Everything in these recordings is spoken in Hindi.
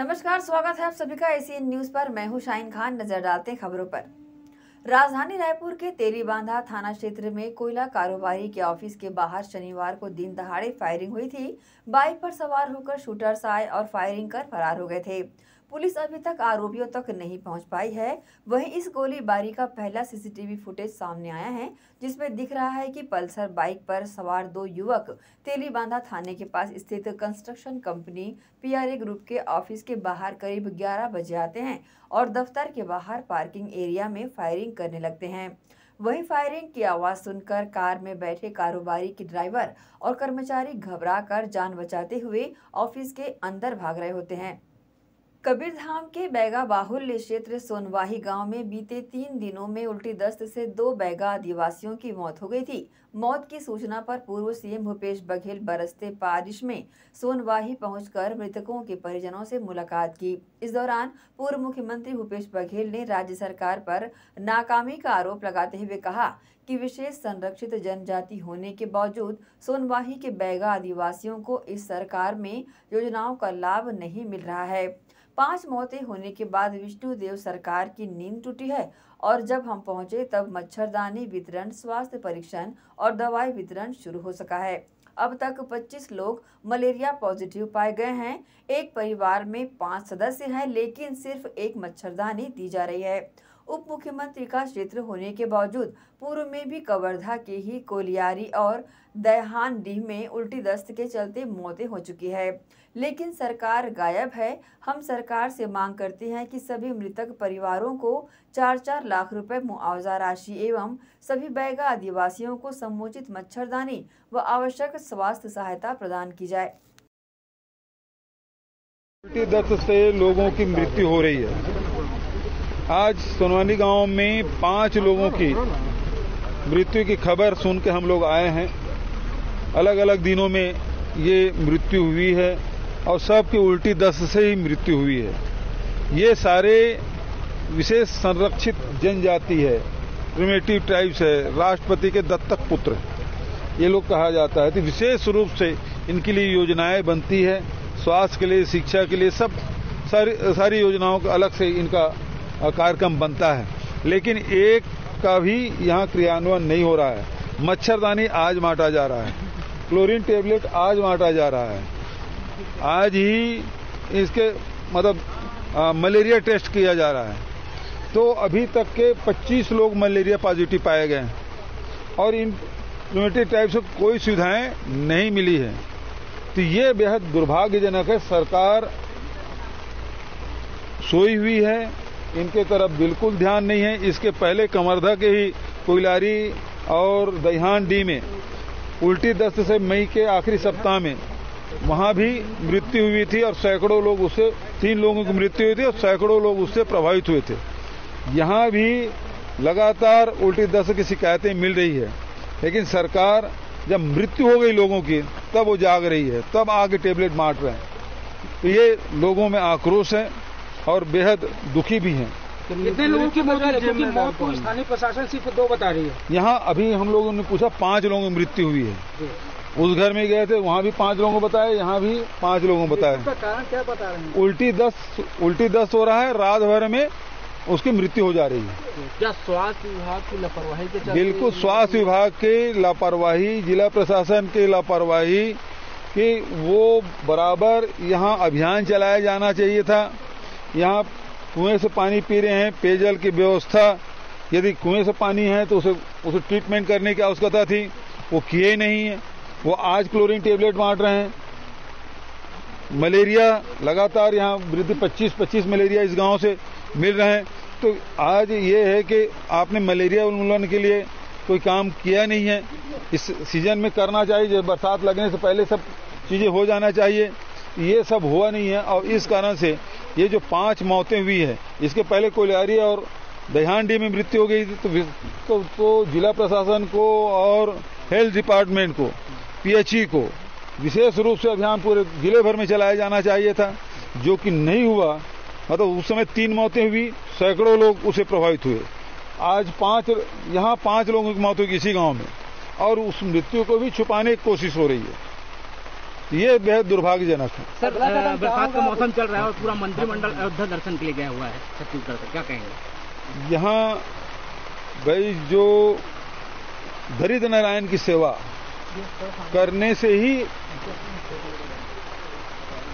नमस्कार, स्वागत है आप सभी का एसीएन न्यूज पर। मैं हूं शाहीन खान। नजर डालते हैं खबरों पर। राजधानी रायपुर के तेलीबांधा थाना क्षेत्र में कोयला कारोबारी के ऑफिस के बाहर शनिवार को दिन दहाड़े फायरिंग हुई थी। बाइक पर सवार होकर शूटर्स आए और फायरिंग कर फरार हो गए थे। पुलिस अभी तक आरोपियों तक नहीं पहुंच पाई है। वहीं इस गोलीबारी का पहला सीसीटीवी फुटेज सामने आया है, जिसमें दिख रहा है कि पल्सर बाइक पर सवार दो युवक तेलीबांधा थाने के पास स्थित कंस्ट्रक्शन कंपनी पीआरए ग्रुप के ऑफिस के बाहर करीब 11 बजे आते हैं और दफ्तर के बाहर पार्किंग एरिया में फायरिंग करने लगते हैं। वहीं फायरिंग की आवाज सुनकर कार में बैठे कारोबारी के ड्राइवर और कर्मचारी घबराकर जान बचाते हुए ऑफिस के अंदर भाग रहे होते हैं। कबीरधाम के बैगा बाहुल्य क्षेत्र सोनवाही गांव में बीते 3 दिनों में उल्टी दस्त से 2 बैगा आदिवासियों की मौत हो गई थी। मौत की सूचना पर पूर्व सीएम भूपेश बघेल बरसते बारिश में सोनवाही पहुंचकर मृतकों के परिजनों से मुलाकात की। इस दौरान पूर्व मुख्यमंत्री भूपेश बघेल ने राज्य सरकार पर नाकामी का आरोप लगाते हुए कहा कि विशेष संरक्षित जनजाति होने के बावजूद सोनवाही के बैगा आदिवासियों को इस सरकार में योजनाओं का लाभ नहीं मिल रहा है। 5 मौतें होने के बाद विष्णुदेव सरकार की नींद टूटी है और जब हम पहुंचे तब मच्छरदानी वितरण, स्वास्थ्य परीक्षण और दवाई वितरण शुरू हो सका है। अब तक 25 लोग मलेरिया पॉजिटिव पाए गए हैं। एक परिवार में 5 सदस्य हैं, लेकिन सिर्फ एक मच्छरदानी दी जा रही है। उप मुख्यमंत्री का क्षेत्र होने के बावजूद पूर्व में भी कवर्धा के ही कोलियारी और दयाहानडीह में उल्टी दस्त के चलते मौतें हो चुकी है, लेकिन सरकार गायब है। हम सरकार से मांग करते हैं कि सभी मृतक परिवारों को 4-4 लाख रुपए मुआवजा राशि एवं सभी बैगा आदिवासियों को समुचित मच्छरदानी व आवश्यक स्वास्थ्य सहायता प्रदान की जाए। उल्टी दस्त से लोगों की मृत्यु हो रही है। आज सोनवानी गांव में 5 लोगों की मृत्यु की खबर सुन के हम लोग आए हैं। अलग अलग दिनों में ये मृत्यु हुई है और सबकी उल्टी दस्त से ही मृत्यु हुई है। ये सारे विशेष संरक्षित जनजाति है, प्रिमिटिव ट्राइब्स है, राष्ट्रपति के दत्तक पुत्र ये लोग कहा जाता है। तो विशेष रूप से इनके लिए योजनाएं बनती है, स्वास्थ्य के लिए, शिक्षा के लिए, सब सारी योजनाओं का अलग से इनका कार्यक्रम बनता है, लेकिन एक का भी यहाँ क्रियान्वयन नहीं हो रहा है। मच्छरदानी आज बांटा जा रहा है, क्लोरीन टेबलेट आज बांटा जा रहा है, आज ही इसके मलेरिया टेस्ट किया जा रहा है। तो अभी तक के 25 लोग मलेरिया पॉजिटिव पाए गए हैं और इन कम्युनिटी टाइप से कोई सुविधाएं नहीं मिली है। तो ये बेहद दुर्भाग्यजनक है। सरकार सोई हुई है, इनके तरफ बिल्कुल ध्यान नहीं है। इसके पहले कवर्धा के ही कोयलारी और दयाहानडीह में उल्टी दस्त से मई के आखिरी सप्ताह में वहां भी मृत्यु हुई थी और सैकड़ों लोग उससे 3 लोगों की मृत्यु हुई थी और सैकड़ों लोग उससे प्रभावित हुए थे। यहां भी लगातार उल्टी दस्त की शिकायतें मिल रही है, लेकिन सरकार जब मृत्यु हो गई लोगों की तब वो जाग रही है, तब आगे टेबलेट बांट रहे हैं। तो ये लोगों में आक्रोश है और बेहद दुखी भी हैं। कितने लोगों की मौत है, क्योंकि मौत को स्थानीय प्रशासन सिर्फ 2 बता रही है। यहाँ अभी हम लोगों ने पूछा 5 लोगों की मृत्यु हुई है। उस घर में गए थे, वहाँ भी 5 लोगों को बताया, यहाँ भी 5 लोगों को बताया। इसका कारण क्या बता रहे हैं? उल्टी दस्त हो रहा है, रात भर में उसकी मृत्यु हो जा रही है। क्या स्वास्थ्य विभाग की लापरवाही के चलते? बिल्कुल, स्वास्थ्य विभाग की लापरवाही, जिला प्रशासन की लापरवाही कि वो बराबर यहाँ अभियान चलाया जाना चाहिए था। यहाँ कुएं से पानी पी रहे हैं, पेयजल की व्यवस्था, यदि कुएं से पानी है तो उसे ट्रीटमेंट करने की आवश्यकता थी, वो किए नहीं है। वो आज क्लोरीन टेबलेट बांट रहे हैं। मलेरिया लगातार यहाँ वृद्धि 25 मलेरिया इस गांव से मिल रहे हैं। तो आज ये है कि आपने मलेरिया उन्मूलन के लिए कोई काम किया नहीं है। इस सीजन में करना चाहिए, बरसात लगने से पहले सब चीजें हो जाना चाहिए। ये सब हुआ नहीं है और इस कारण से ये जो 5 मौतें हुई है, इसके पहले कोलियारी और दयाहानडीह में मृत्यु हो गई थी। तो जिला प्रशासन को और हेल्थ डिपार्टमेंट को, पीएचई को विशेष रूप से अभियान पूरे जिले भर में चलाया जाना चाहिए था, जो कि नहीं हुआ। उस समय 3 मौतें हुई, सैकड़ों लोग उससे प्रभावित हुए। आज यहाँ 5 लोगों की मौत हुई इसी गांव में और उस मृत्यु को भी छुपाने की कोशिश हो रही है। ये बेहद दुर्भाग्यजनक है। सर, बरसात का मौसम चल रहा है और पूरा मंत्रिमंडल अयोध्या दर्शन के लिए गया हुआ है छत्तीसगढ़ से, क्या कहेंगे? यहाँ भाई जो दरिद्र नारायण की सेवा करने से ही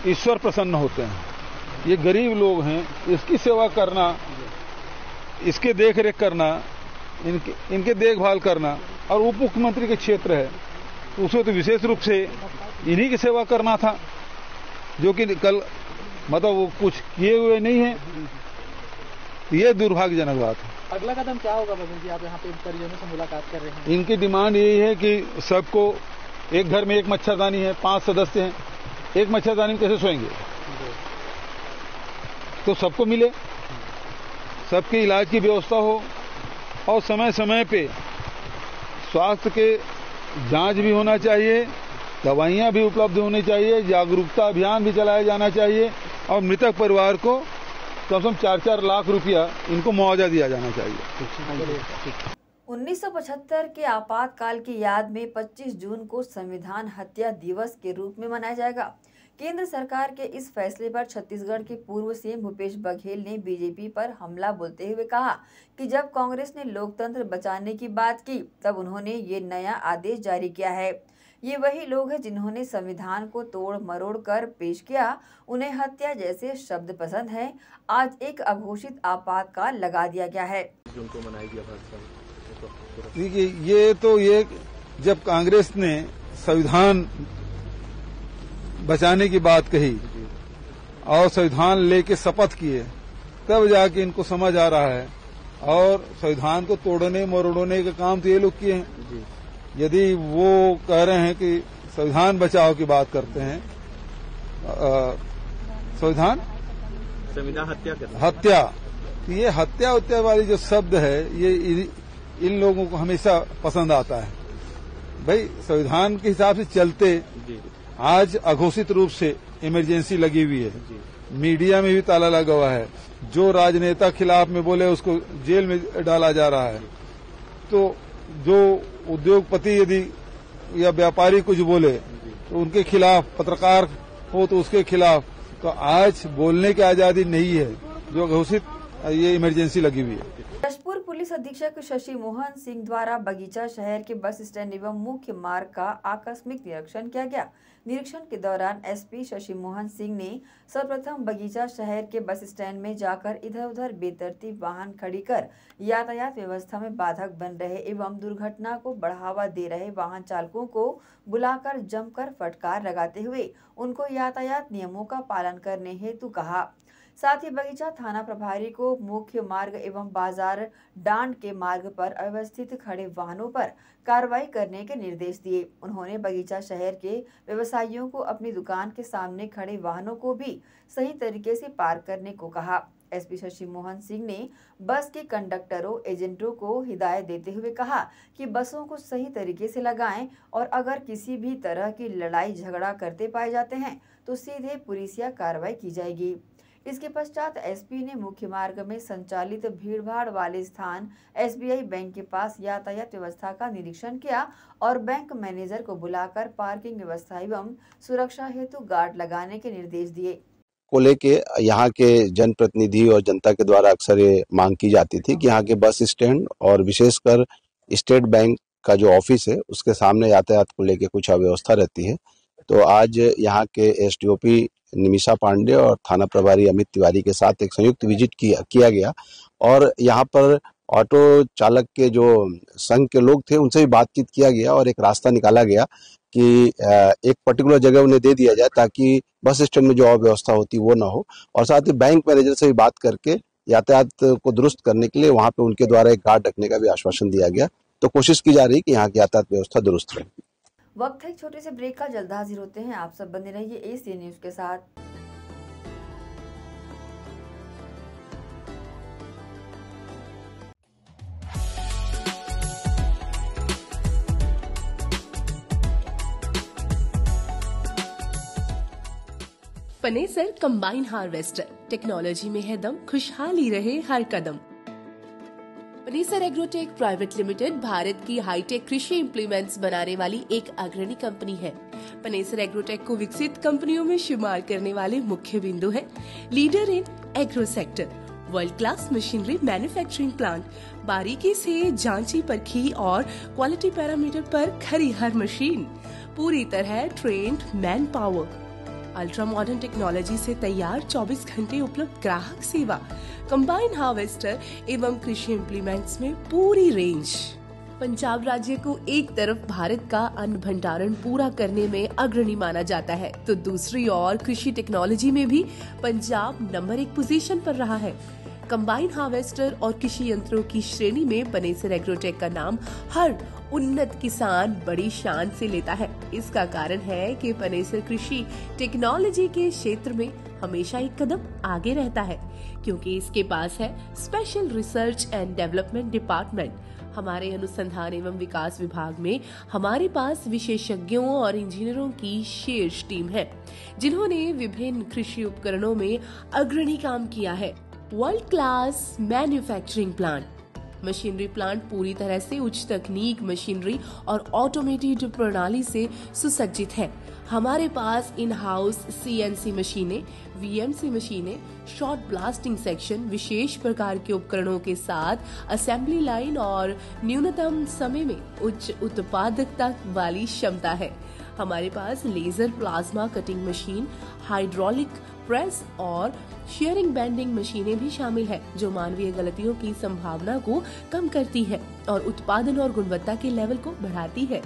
ईश्वर प्रसन्न होते हैं। ये गरीब लोग हैं, इसकी सेवा करना, इसके देख रेख करना, इनके देखभाल करना, और उप मुख्यमंत्री के क्षेत्र है तो उसे तो विशेष रूप से इन्हीं की सेवा करना था, जो कि कल मतलब वो कुछ किए हुए नहीं है। ये दुर्भाग्यजनक बात है। अगला कदम क्या होगा बघेल जी? आप यहाँ पे परिजनों से मुलाकात कर रहे हैं। इनकी डिमांड यही है कि सबको, एक घर में एक मच्छरदानी है, 5 सदस्य हैं, एक मच्छरदानी में कैसे सोएंगे? तो सबको मिले, सबके इलाज की व्यवस्था हो, और समय समय पे स्वास्थ्य के जांच भी होना चाहिए, दवाइयां भी उपलब्ध होनी चाहिए, जागरूकता अभियान भी चलाया जाना चाहिए, और मृतक परिवार को कम से कम 4-4 लाख रुपया इनको मुआवजा दिया जाना चाहिए। 1975 के आपातकाल की याद में 25 जून को संविधान हत्या दिवस के रूप में मनाया जाएगा। केंद्र सरकार के इस फैसले पर छत्तीसगढ़ के पूर्व सीएम भूपेश बघेल ने बीजेपी पर हमला बोलते हुए कहा कि जब कांग्रेस ने लोकतंत्र बचाने की बात की तब उन्होंने ये नया आदेश जारी किया है। ये वही लोग हैं जिन्होंने संविधान को तोड़ मरोड़ कर पेश किया। उन्हें हत्या जैसे शब्द पसंद है। आज एक अघोषित आपातकाल लगा दिया गया है। देखिए, ये जब कांग्रेस ने संविधान बचाने की बात कही और संविधान लेके शपथ किए, तब जाके इनको समझ आ रहा है, और संविधान को तोड़ने मरोड़ने का काम तो ये लोग किए हैं। यदि वो कह रहे हैं कि संविधान बचाओ की बात करते हैं, संविधान हत्या, तो ये हत्या वाली जो शब्द है, ये इन लोगों को हमेशा पसंद आता है। भाई, संविधान के हिसाब से चलते आज अघोषित रूप से इमरजेंसी लगी हुई है, मीडिया में भी ताला लगा हुआ है, जो राजनेता खिलाफ में बोले उसको जेल में डाला जा रहा है, तो जो उद्योगपति यदि या व्यापारी कुछ बोले तो उनके खिलाफ, पत्रकार हो तो उसके खिलाफ, तो आज बोलने की आजादी नहीं है, जो घोषित ये इमरजेंसी लगी हुई है। जशपुर पुलिस अधीक्षक शशि मोहन सिंह द्वारा बगीचा शहर के बस स्टैंड एवं मुख्य मार्ग का आकस्मिक निरीक्षण किया गया। निरीक्षण के दौरान एसपी शशि मोहन सिंह ने सर्वप्रथम बगीचा शहर के बस स्टैंड में जाकर इधर उधर बेतरतीब वाहन खड़ी कर यातायात व्यवस्था में बाधक बन रहे एवं दुर्घटना को बढ़ावा दे रहे वाहन चालकों को बुलाकर जमकर फटकार लगाते हुए उनको यातायात नियमों का पालन करने हेतु कहा। साथ ही बगीचा थाना प्रभारी को मुख्य मार्ग एवं बाजार डांड के मार्ग पर अव्यवस्थित खड़े वाहनों पर कार्रवाई करने के निर्देश दिए। उन्होंने बगीचा शहर के व्यवसायियों को अपनी दुकान के सामने खड़े वाहनों को भी सही तरीके से पार्क करने को कहा। एसपी शशि मोहन सिंह ने बस के कंडक्टरों एजेंटों को हिदायत देते हुए कहा कि बसों को सही तरीके से लगाएं और अगर किसी भी तरह की लड़ाई झगड़ा करते पाए जाते हैं तो सीधे पुलिसिया कार्रवाई की जाएगी। इसके पश्चात एसपी ने मुख्य मार्ग में संचालित भीड़भाड़ वाले स्थान एसबीआई बैंक के पास यातायात व्यवस्था का निरीक्षण किया और बैंक मैनेजर को बुलाकर पार्किंग व्यवस्था एवं सुरक्षा हेतु गार्ड लगाने के निर्देश दिए। को लेके यहाँ के जनप्रतिनिधि और जनता के द्वारा अक्सर ये मांग की जाती थी कि यहाँ के बस स्टैंड और विशेषकर स्टेट बैंक का जो ऑफिस है उसके सामने यातायात को लेके कुछ अव्यवस्था रहती है। तो आज यहाँ के एसडीओपी निमिषा पांडे और थाना प्रभारी अमित तिवारी के साथ एक संयुक्त विजिट किया गया और यहाँ पर ऑटो चालक के जो संघ के लोग थे उनसे भी बातचीत किया गया और एक रास्ता निकाला गया कि एक पर्टिकुलर जगह उन्हें दे दिया जाए ताकि बस स्टैंड में जो अव्यवस्था होती वो ना हो, और साथ ही बैंक मैनेजर से भी बात करके यातायात को दुरुस्त करने के लिए वहाँ पे उनके द्वारा एक गार्ड रखने का भी आश्वासन दिया गया। तो कोशिश की जा रही है कि यहाँ की यातायात व्यवस्था दुरुस्त रहे। वक्त है एक छोटे से ब्रेक का, जल्द हाजिर होते हैं। आप सब बने रहिए एसीएन न्यूज के साथ। पनेसर कंबाइन हार्वेस्टर, टेक्नोलॉजी में है दम, खुशहाली रहे हर कदम। पनेसर एग्रोटेक प्राइवेट लिमिटेड भारत की हाईटेक कृषि इम्प्लीमेंट्स बनाने वाली एक अग्रणी कंपनी है। पनेसर एग्रोटेक को विकसित कंपनियों में शुमार करने वाले मुख्य बिंदु है leader in agro sector, world class machinery manufacturing plant, बारीकी से जांची परखी और क्वालिटी पैरामीटर पर खरी हर मशीन, पूरी तरह trained man power, ultra modern technology से तैयार 24 घंटे उपलब्ध ग्राहक सेवा, कंबाइन हार्वेस्टर एवं कृषि इम्प्लीमेंट्स में पूरी रेंज। पंजाब राज्य को एक तरफ भारत का अन्न भंडारण पूरा करने में अग्रणी माना जाता है, तो दूसरी ओर कृषि टेक्नोलॉजी में भी पंजाब नंबर 1 पोजीशन पर रहा है। कंबाइन हार्वेस्टर और कृषि यंत्रों की श्रेणी में पनेसर एग्रोटेक का नाम हर उन्नत किसान बड़ी शान से लेता है। इसका कारण है कि पनेसर कृषि टेक्नोलॉजी के क्षेत्र में हमेशा एक कदम आगे रहता है, क्योंकि इसके पास है special research and development department. हमारे अनुसंधान एवं विकास विभाग में हमारे पास विशेषज्ञों और इंजीनियरों की शीर्ष टीम है, जिन्होंने विभिन्न कृषि उपकरणों में अग्रणी काम किया है। World class manufacturing plant, machinery plant पूरी तरह से उच्च तकनीक मशीनरी और ऑटोमेटेड प्रणाली से सुसज्जित है। हमारे पास इन हाउस CNC मशीनें, VMC मशीनें, शॉर्ट ब्लास्टिंग सेक्शन, विशेष प्रकार के उपकरणों के साथ असेंबली लाइन और न्यूनतम समय में उच्च उत्पादकता वाली क्षमता है। हमारे पास laser plasma cutting machine, hydraulic press और शेयरिंग बेंडिंग मशीनें भी शामिल है, जो मानवीय गलतियों की संभावना को कम करती है और उत्पादन और गुणवत्ता के लेवल को बढ़ाती है।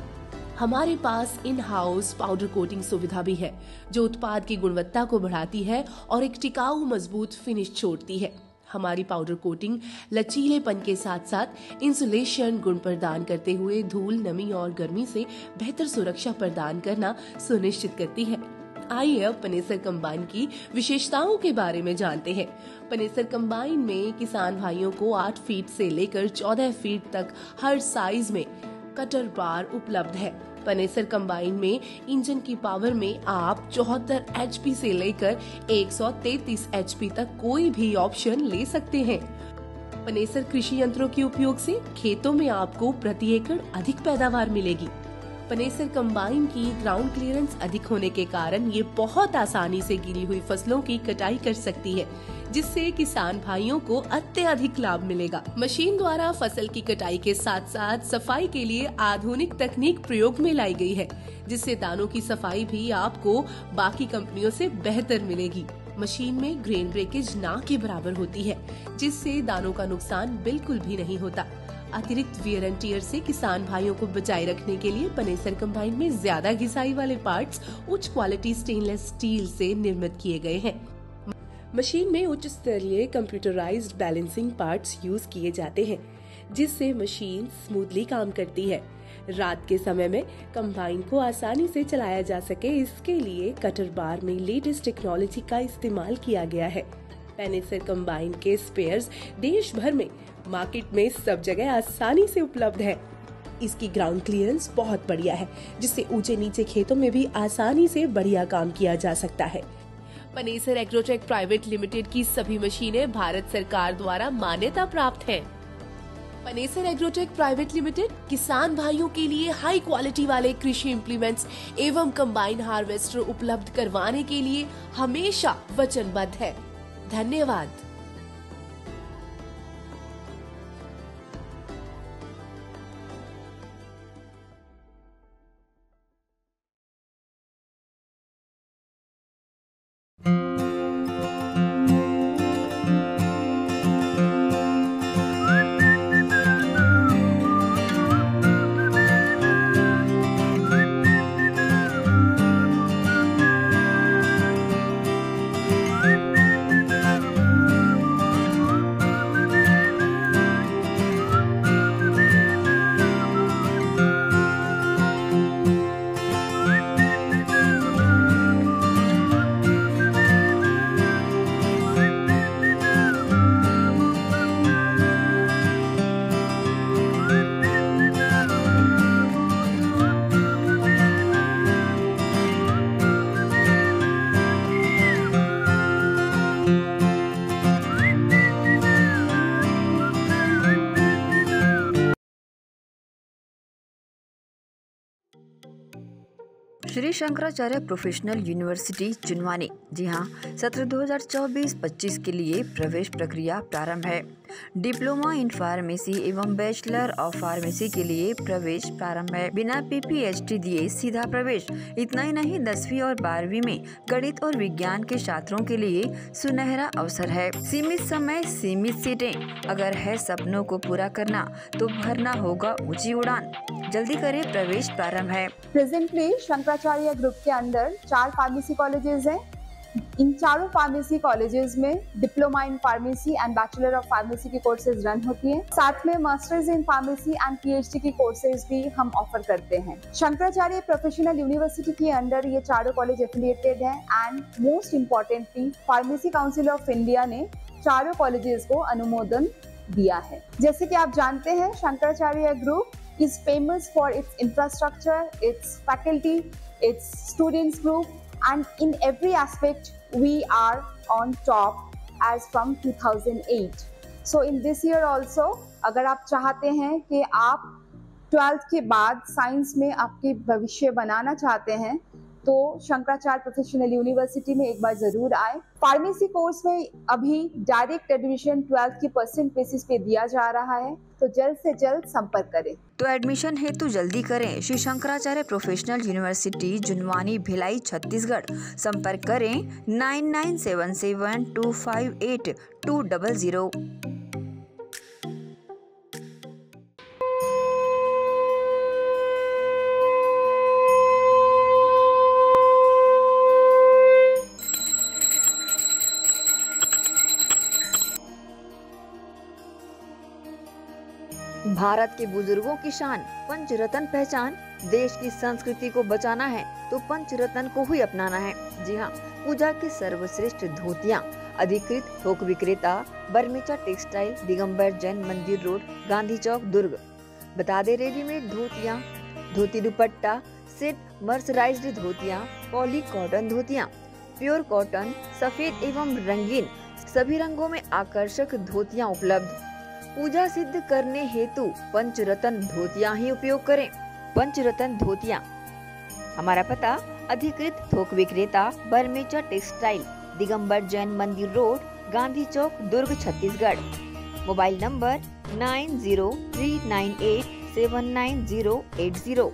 हमारे पास इन हाउस पाउडर कोटिंग सुविधा भी है, जो उत्पाद की गुणवत्ता को बढ़ाती है और एक टिकाऊ मजबूत फिनिश छोड़ती है। हमारी पाउडर कोटिंग लचीलेपन के साथ साथ इंसुलेशन गुण प्रदान करते हुए धूल, नमी और गर्मी से बेहतर सुरक्षा प्रदान करना सुनिश्चित करती है। आइए अब पनेसर कंबाइन की विशेषताओं के बारे में जानते हैं। पनेसर कंबाइन में किसान भाइयों को 8 फीट से लेकर 14 फीट तक हर साइज में कटर बार उपलब्ध है। पनेसर कंबाइन में इंजन की पावर में आप 74 HP से लेकर 133 HP तक कोई भी ऑप्शन ले सकते हैं। पनेसर कृषि यंत्रों के उपयोग से खेतों में आपको प्रति एकड़ अधिक पैदावार मिलेगी। पनेसर कंबाइन की ग्राउंड क्लियरेंस अधिक होने के कारण ये बहुत आसानी से गिरी हुई फसलों की कटाई कर सकती है, जिससे किसान भाइयों को अत्यधिक लाभ मिलेगा। मशीन द्वारा फसल की कटाई के साथ साथ सफाई के लिए आधुनिक तकनीक प्रयोग में लाई गई है, जिससे दानों की सफाई भी आपको बाकी कंपनियों से बेहतर मिलेगी। मशीन में ग्रेन ब्रेकेज ना के बराबर होती है, जिससे दानों का नुकसान बिल्कुल भी नहीं होता। अतिरिक्त वियर एंड टियर से किसान भाइयों को बचाए रखने के लिए पनेसर कंबाइन में ज्यादा घिसाई वाले पार्ट्स उच्च क्वालिटी स्टेनलेस स्टील से निर्मित किए गए हैं। मशीन में उच्च स्तरीय कंप्यूटराइज्ड बैलेंसिंग पार्ट्स यूज किए जाते हैं, जिससे मशीन स्मूथली काम करती है। रात के समय में कंबाइन को आसानी से चलाया जा सके, इसके लिए कटर बार में लेटेस्ट टेक्नोलॉजी का इस्तेमाल किया गया है। पनेसर कंबाइन के स्पेयर्स देश भर में मार्केट में सब जगह आसानी से उपलब्ध है। इसकी ग्राउंड क्लियरेंस बहुत बढ़िया है, जिससे ऊंचे नीचे खेतों में भी आसानी से बढ़िया काम किया जा सकता है। पनेसर एग्रोटेक प्राइवेट लिमिटेड की सभी मशीनें भारत सरकार द्वारा मान्यता प्राप्त हैं। पनेसर एग्रोटेक प्राइवेट लिमिटेड किसान भाइयों के लिए हाई क्वालिटी वाले कृषि इम्प्लीमेंट्स एवं कंबाइन हार्वेस्टर उपलब्ध करवाने के लिए हमेशा वचनबद्ध है। धन्यवाद। श्री शंकराचार्य प्रोफेशनल यूनिवर्सिटी जुनवानी, जी हाँ, सत्र 2024-25 के लिए प्रवेश प्रक्रिया प्रारंभ है। डिप्लोमा इन फार्मेसी एवं बैचलर ऑफ फार्मेसी के लिए प्रवेश प्रारंभ है। बिना PPHD दिए सीधा प्रवेश। इतना ही नहीं, 10वीं और 12वीं में गणित और विज्ञान के छात्रों के लिए सुनहरा अवसर है। सीमित समय, सीमित सीटें। अगर है सपनों को पूरा करना तो भरना होगा ऊंची उड़ान। जल्दी करें, प्रवेश प्रारंभ है। प्रेजेंटली शंकराचार्य ग्रुप के अंदर 4 फार्मेसी कॉलेजेस हैं। इन चारों फार्मेसी कॉलेजेस में diploma in pharmacy and bachelor of pharmacy की कोर्सेज रन होती हैं। साथ में masters in pharmacy and PhD की कोर्सेज भी हम ऑफर करते हैं। शंकराचार्य प्रोफेशनल यूनिवर्सिटी के अंदर ये चारों कॉलेज एफिलिएटेड हैं and most importantly pharmacy council of India ने चारों कॉलेजेस को अनुमोदन दिया है। जैसे कि आप जानते हैं, Shankaracharya group is famous for its infrastructure, its faculty, its students group, and in every aspect we are on top as from 2008. So in this year also, अगर आप चाहते हैं कि आप 12th के बाद साइंस में आपके भविष्य बनाना चाहते हैं तो शंकराचार्य प्रोफेशनल यूनिवर्सिटी में एक बार जरूर आए। फार्मेसी कोर्स में अभी डायरेक्ट एडमिशन 12th की % बेसिस पे दिया जा रहा है, तो जल्द से जल्द संपर्क करें। तो एडमिशन हेतु जल्दी करें। Shri Shankaracharya professional university Junwani, Bhilai, Chhattisgarh. संपर्क करें 9977258200। भारत के बुजुर्गों की शान, पंचरत्न पहचान। देश की संस्कृति को बचाना है तो पंचरत्न को ही अपनाना है। जी हाँ, पूजा की सर्वश्रेष्ठ धोतियाँ। अधिकृत थोक विक्रेता बर्मेचा टेक्सटाइल, दिगंबर जैन मंदिर रोड, गांधी चौक, दुर्ग। बता दे, रेडीमेड धोतियाँ, धोती दुपट्टा सेट, मर्सराइज्ड धोतियाँ, पॉली कॉटन धोतियाँ, प्योर कॉटन, सफेद एवं रंगीन सभी रंगों में आकर्षक धोतियाँ उपलब्ध। पूजा सिद्ध करने हेतु पंचरत्न धोतियां ही उपयोग करें। पंचरत्न धोतियां। हमारा पता, अधिकृत थोक विक्रेता बर्मेचा textile, Digambar Jain Mandir road, Gandhi Chowk, Durg, Chhattisgarh. Mobile number 9039879080।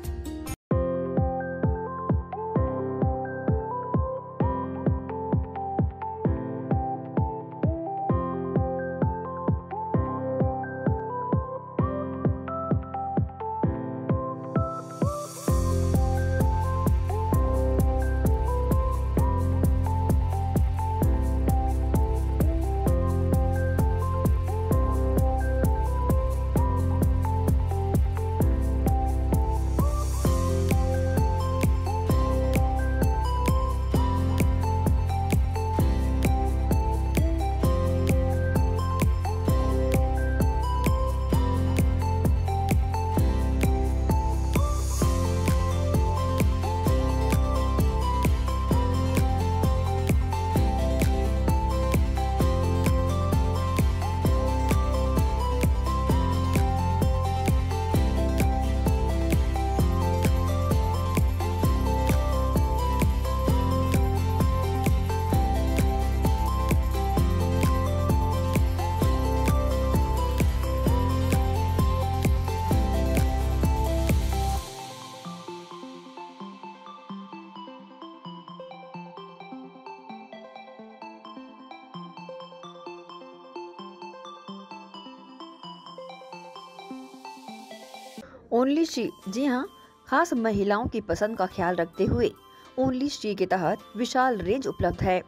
Only she, जी हाँ, खास महिलाओं की पसंद का ख्याल रखते हुए ओनली शी के तहत विशाल रेंज उपलब्ध है।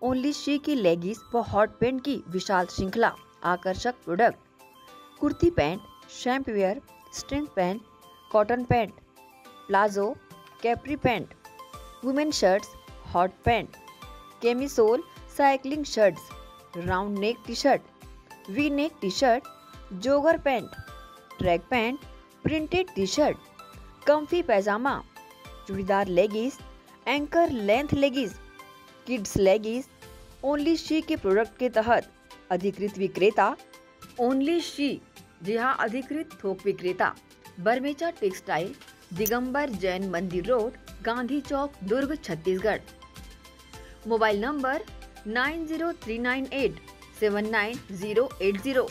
ओनली शी की लेगिस व हॉट पैंट की विशाल श्रृंखला, आकर्षक product, kurti pant, shapewear, string pant, cotton pant, palazzo, capri pant, women shirts, hot pant, camisole, cycling shirts, round neck T shirt, V neck T shirt, jogger pant, track pant, printed T shirt, comfy pyjama, churidar leggings, ankle length leggings, kids leggings. Only she के प्रोडक्ट के तहत अधिकृत विक्रेता ओनली शी, जी हाँ, अधिकृत थोक विक्रेता बर्मेचा textile, Digambar Jain Mandir road, Gandhi Chowk, Durg, Chhattisgarh. Mobile number 9039879080।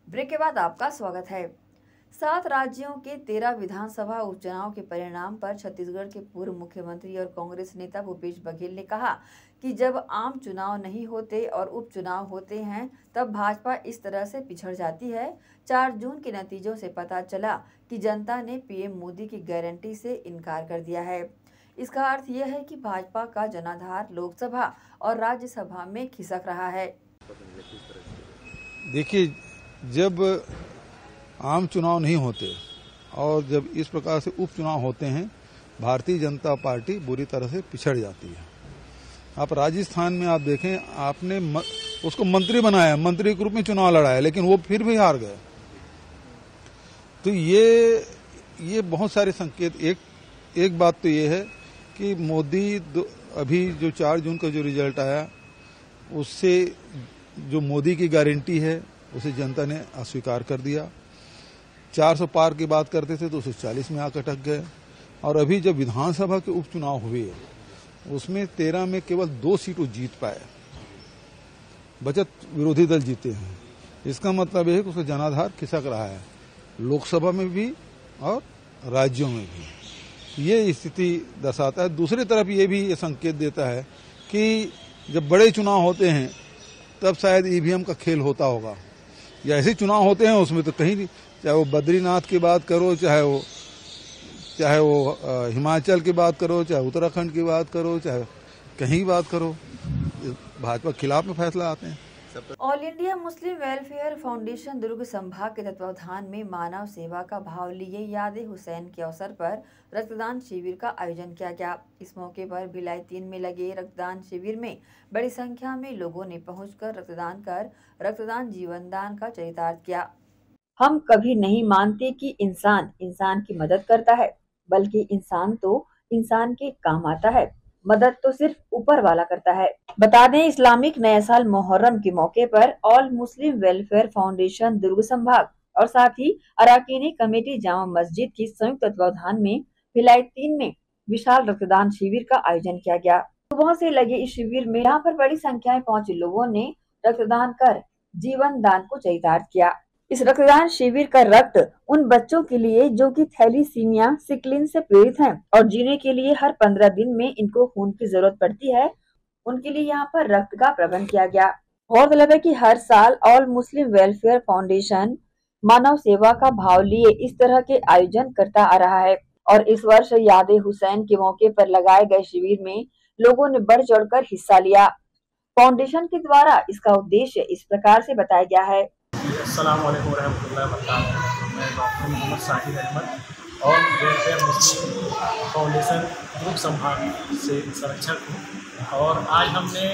Break के बाद आपका स्वागत है। 7 राज्यों के 13 विधानसभा उपचुनाव के परिणाम पर छत्तीसगढ़ के पूर्व मुख्यमंत्री और कांग्रेस नेता भूपेश बघेल ने कहा कि जब आम चुनाव नहीं होते और उपचुनाव होते हैं तब भाजपा इस तरह से पिछड़ जाती है। 4 जून के नतीजों से पता चला कि जनता ने पीएम मोदी की गारंटी से इनकार कर दिया है। इसका अर्थ यह है कि भाजपा का जनाधार लोकसभा और राज्यसभा में खिसक रहा है। देखिए, जब आम चुनाव नहीं होते और जब इस प्रकार से उपचुनाव होते हैं, भारतीय जनता पार्टी बुरी तरह से पिछड़ जाती है। आप राजस्थान में आप देखें, आपने उसको मंत्री बनाया, मंत्री के रूप में चुनाव लड़ाया, लेकिन वो फिर भी हार गए। तो ये बहुत सारे संकेत। एक बात तो ये है कि मोदी अभी जो 4 जून का जो रिजल्ट आया, उससे जो मोदी की गारंटी है उसे जनता ने अस्वीकार कर दिया। 400 पार की बात करते थे तो 240 में आकर अटक गए। और अभी जब विधानसभा के उपचुनाव हुए उसमें 13 में केवल 2 सीटों जीत पाए, बचत विरोधी दल जीते हैं। इसका मतलब यह है कि उसका जनाधार खिसक रहा है, लोकसभा में भी और राज्यों में भी। ये स्थिति दर्शाता है। दूसरी तरफ ये भी ये संकेत देता है कि जब बड़े चुनाव होते हैं तब शायद ईवीएम का खेल होता होगा, या ऐसे चुनाव होते हैं उसमें तो कहीं नहीं, चाहे वो बद्रीनाथ की बात करो, चाहे वो हिमाचल की बात करो, चाहे उत्तराखंड की बात करो, चाहे कहीं बात करो, भाजपा के खिलाफ में फैसला आते हैं। All India Muslim welfare foundation Durg संभाग के तत्वावधान में मानव सेवा का भाव लिए याद हुसैन के अवसर पर रक्तदान शिविर का आयोजन किया गया। इस मौके पर भिलाई 3 में लगे रक्तदान शिविर में बड़ी संख्या में लोगों ने पहुंचकर रक्तदान कर रक्तदान जीवन दान का चरितार्थ किया। हम कभी नहीं मानते कि इंसान की मदद करता है, बल्कि इंसान तो इंसान के काम आता है। मदद तो सिर्फ ऊपर वाला करता है। बता दें, इस्लामिक नया साल मुहर्रम के मौके पर ऑल मुस्लिम वेलफेयर फाउंडेशन दुर्ग संभाग और साथ ही अराकीनी कमेटी जामा मस्जिद की संयुक्त तत्वावधान में भिलाई 3 में विशाल रक्तदान शिविर का आयोजन किया गया। सुबह से लगे इस शिविर में यहाँ पर बड़ी संख्या में पहुंचे लोगों ने रक्तदान कर जीवन दान को चरितार्थ किया। इस रक्तदान शिविर का रक्त उन बच्चों के लिए जो कि थैलीसीमिया सिकलिन से पीड़ित हैं और जीने के लिए हर 15 दिन में इनको खून की जरूरत पड़ती है, उनके लिए यहाँ पर रक्त का प्रबंध किया गया। गौरतलब है कि हर साल ऑल मुस्लिम वेलफेयर फाउंडेशन मानव सेवा का भाव लिए इस तरह के आयोजन करता आ रहा है और इस वर्ष यादे हुसैन के मौके पर लगाए गए शिविर में लोगों ने बढ़ चढ़कर हिस्सा लिया। फाउंडेशन के द्वारा इसका उद्देश्य इस प्रकार से बताया गया है। अस्सलाम वालेकुम रहमतुल्लाहि व बरकातहू। मैं डॉक्टर मोहम्मद साहिद अहमद और वेलफेयर मुस्लिम फाउंडेशन ग्रुप संभाग से संरक्षक हूँ और आज हमने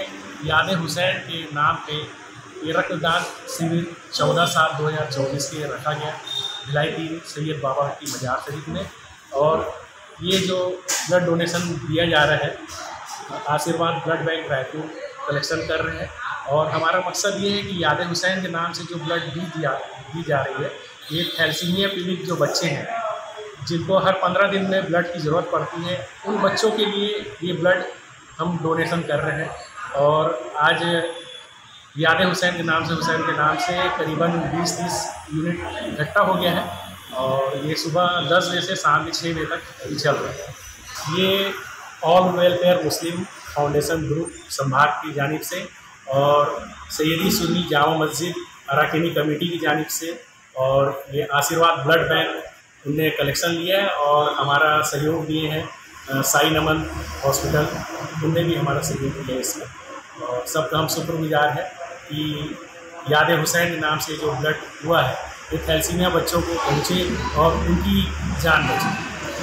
याद हुसैन के नाम पे ये रक्तदान शिविर 14/7/2024 के रखा गया भिलाई 3 सैयद बाबा की मजार शरीफ में। और ये जो ब्लड डोनेशन दिया जा रहा है आशीर्वाद ब्लड बैंक रायपुर कलेक्शन कर रहे हैं और हमारा मकसद ये है कि याद हुसैन के नाम से जो ब्लड दी जा रही है, ये थैलेसीमिया पीड़ित जो बच्चे हैं जिनको हर 15 दिन में ब्लड की ज़रूरत पड़ती है, उन बच्चों के लिए ये ब्लड हम डोनेशन कर रहे हैं। और आज याद हुसैन के नाम से करीबन 20-30 यूनिट इकट्ठा हो गया है और ये सुबह 10 बजे से शाम के 6 बजे तक चल रहा है। ये ऑल वेलफेयर मुस्लिम फाउंडेशन ग्रुप संभाग की जानिब से और सैयदी सुन्नी जामा मस्जिद अराकीनी कमेटी की जानिब से और ये आशीर्वाद ब्लड बैंक उनने कलेक्शन लिया है और हमारा सहयोग दिए हैं साई नमन हॉस्पिटल, उनने भी हमारा सहयोग दिया है इसमें। और सबका हम शुक्रगुजार है कि याद हुसैन के नाम से जो ब्लड हुआ है ये थैलेसीमिया बच्चों को पहुँचे और उनकी जान बचे,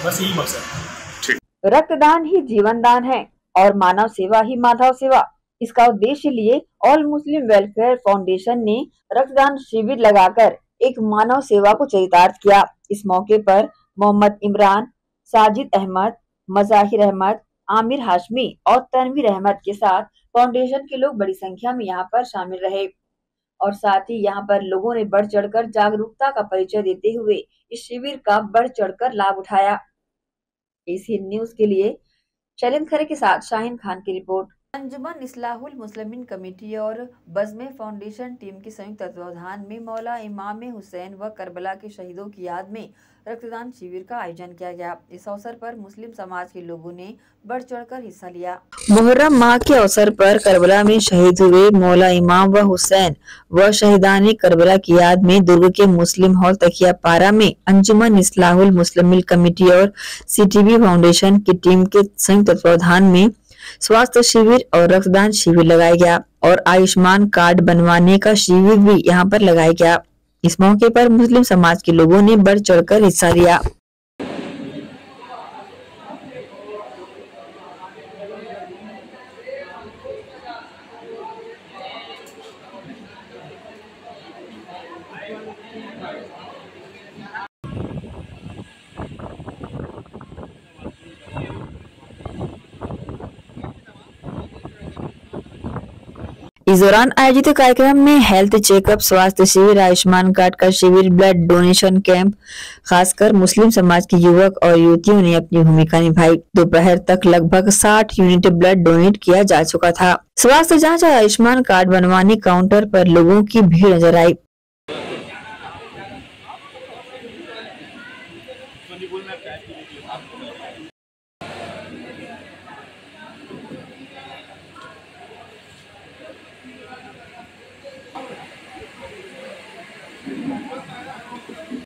बस यही मकसद है। रक्तदान ही जीवन दान है और मानव सेवा ही माधव सेवा। इसका उद्देश्य लिए ऑल मुस्लिम वेलफेयर फाउंडेशन ने रक्तदान शिविर लगाकर एक मानव सेवा को चरितार्थ किया। इस मौके पर मोहम्मद इमरान, साजिद अहमद, मजाहिर अहमद, आमिर हाशमी और तनवीर अहमद के साथ फाउंडेशन के लोग बड़ी संख्या में यहाँ पर शामिल रहे और साथ ही यहाँ पर लोगों ने बढ़ चढ़कर जागरूकता का परिचय देते हुए इस शिविर का बढ़ चढ़कर लाभ उठाया। एसीएन न्यूज के लिए शैलेंद्र खरे के साथ शाहीन खान की रिपोर्ट। अंजुमन इस्लाहुल मुस्लिमीन कमेटी और बज़्म फाउंडेशन टीम के संयुक्त तत्वावधान में मौला इमाम हुसैन व करबला के शहीदों की याद में रक्तदान शिविर का आयोजन किया गया। इस अवसर पर मुस्लिम समाज के लोगों ने बढ़ चढ़कर हिस्सा लिया। मुहर्रम माह के अवसर पर करबला में शहीद हुए मौला इमाम व हुसैन व शहीदान करबला की याद में दुर्ग के मुस्लिम हॉल तकिया पारा में अंजुमन इस्लाहुल मुस्लिमीन कमेटी और सीटीबी फाउंडेशन की टीम के संयुक्त तत्वावधान में स्वास्थ्य शिविर और रक्तदान शिविर लगाया गया और आयुष्मान कार्ड बनवाने का शिविर भी यहां पर लगाया गया। इस मौके पर मुस्लिम समाज के लोगों ने बढ़ चढ़कर हिस्सा लिया। इस दौरान आयोजित कार्यक्रम में हेल्थ चेकअप, स्वास्थ्य शिविर, आयुष्मान कार्ड का शिविर, ब्लड डोनेशन कैंप, खासकर मुस्लिम समाज के युवक और युवतियों ने अपनी भूमिका निभाई। दोपहर तक लगभग 60 यूनिट ब्लड डोनेट किया जा चुका था। स्वास्थ्य जांच और आयुष्मान कार्ड बनवाने काउंटर पर लोगों की भीड़ नजर आई।